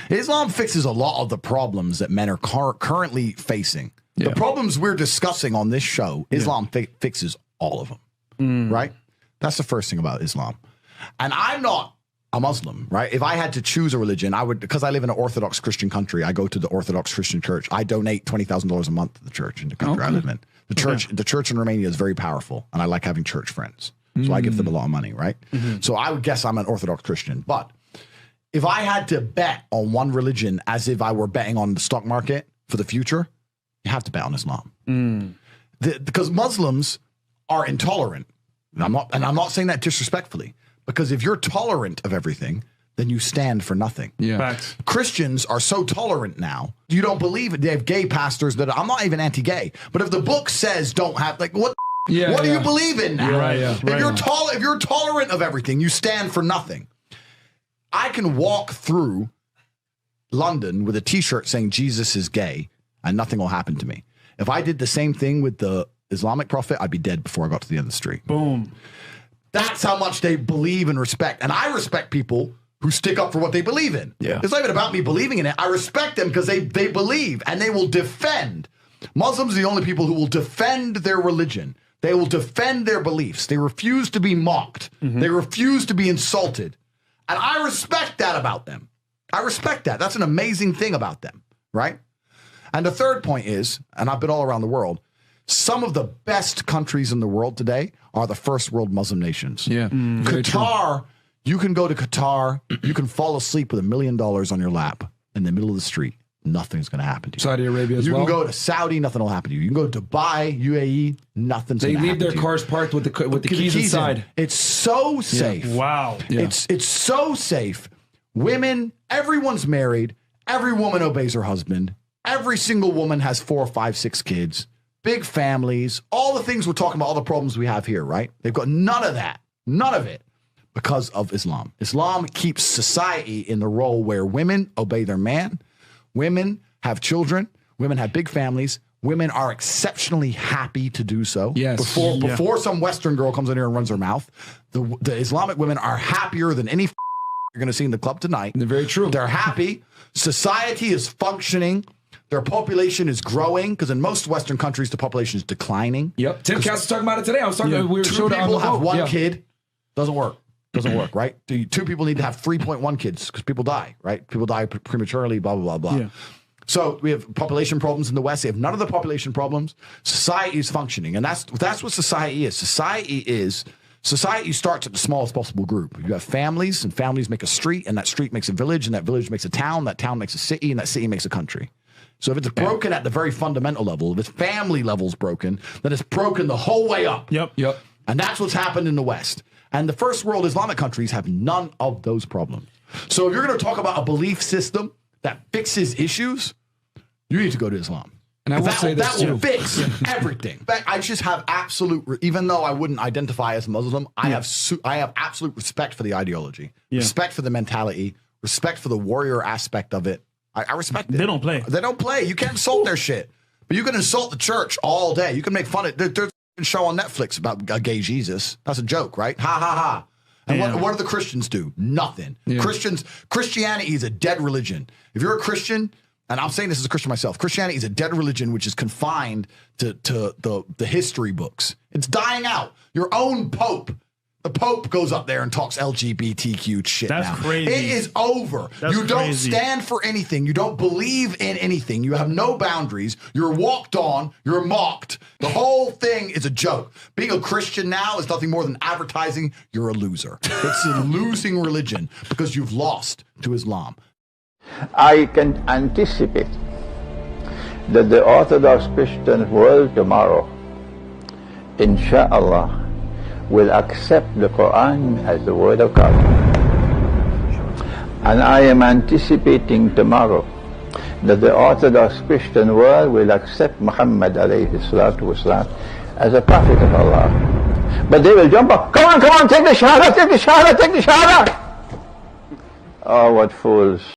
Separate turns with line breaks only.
Islam fixes a lot of the problems that men are currently facing. The problems we're discussing on this show, Islam fixes all of them, right? That's the first thing about Islam. And I'm not a Muslim, right? If I had to choose a religion, I would, because I live in an Orthodox Christian country, I go to the Orthodox Christian church. I donate $20,000 a month to the church in the country I live in. The church in Romania is very powerful, and I like having church friends. So I give them a lot of money, right? So I would guess I'm an Orthodox Christian. But if I had to bet on one religion as if I were betting on the stock market for the future, you have to bet on Islam. Because Muslims are intolerant. And I'm not saying that disrespectfully, because if you're tolerant of everything, then you stand for nothing.
Facts.
Christians are so tolerant now. You don't believe it. They have gay pastors that I'm not even anti-gay, but if the book says don't have, like, what do you believe in now? If you're tolerant of everything, you stand for nothing. I can walk through London with a t-shirt saying Jesus is gay and nothing will happen to me. If I did the same thing with the Islamic prophet, I'd be dead before I got to the end of the street.
Boom.
That's how much they believe and respect. And I respect people who stick up for what they believe in. It's not even about me believing in it. I respect them because they believe and they will defend. Muslims are the only people who will defend their religion. They will defend their beliefs. They refuse to be mocked. They refuse to be insulted. And I respect that about them. I respect that. That's an amazing thing about them, right? And the third point is, and I've been all around the world, some of the best countries in the world today are the first world Muslim nations. Qatar, you can go to Qatar, you can fall asleep with $1 million on your lap in the middle of the street. Nothing's going to happen to you.
Saudi Arabia as well.
You can go to Saudi, nothing will happen to you. You can go to Dubai, UAE, nothing's going to happen to you.
They leave their cars parked with the keys inside.
It's so safe.
Wow.
It's so safe. Women, everyone's married. Every woman obeys her husband. Every single woman has 4, 5, 6 kids. Big families. All the things we're talking about, all the problems we have here, right? They've got none of that. None of it. Because of Islam. Islam keeps society in the role where women obey their man. Women have children. Women have big families. Women are exceptionally happy to do so. Before some Western girl comes in here and runs her mouth, the Islamic women are happier than any you're going to see in the club tonight.
They're very true.
They're happy. Society is functioning. Their population is growing because in most Western countries, the population is declining.
Tim Cass was talking about it today. I was talking. We were
Two people have one kid. Doesn't work. Doesn't work, right? 2 people need to have 3.1 kids because people die, right? People die prematurely, blah, blah, blah, blah. So we have population problems in the West. They have none of the population problems. Society is functioning. And that's what society is. Society starts at the smallest possible group. You have families, and families make a street, and that street makes a village, and that village makes a town, that town makes a city, and that city makes a country. So if it's broken at the very fundamental level, if its family level's broken, then it's broken the whole way up.
Yep.
And that's what's happened in the West. And the first world Islamic countries have none of those problems. So if you're going to talk about a belief system that fixes issues, you need to go to Islam.
And I will say this
that will fix everything. I just have absolute, even though I wouldn't identify as Muslim, I have absolute respect for the ideology, respect for the mentality, respect for the warrior aspect of it. I respect it.
They don't play.
They don't play. You can't insult their shit. But you can insult the church all day. You can make fun of it. There's a show on Netflix about a gay Jesus. That's a joke, right? Ha, ha, ha. And what do the Christians do? Nothing. Christianity is a dead religion. If you're a Christian, and I'm saying this as a Christian myself, Christianity is a dead religion which is confined to the history books. It's dying out. Your own Pope. The Pope goes up there and talks LGBTQ shit now.
That's crazy.
It is over. You don't stand for anything. You don't believe in anything. You have no boundaries. You're walked on. You're mocked. The whole thing is a joke. Being a Christian now is nothing more than advertising. You're a loser. It's a losing religion because you've lost to Islam.
I can anticipate that the Orthodox Christian world tomorrow, inshallah, will accept the Quran as the word of God. And I am anticipating tomorrow that the Orthodox Christian world will accept Muhammad alayhi salatu wasalam as a prophet of Allah. But they will jump up. Come on, take the shahada, take the shahada, take the shahada. Oh, what fools.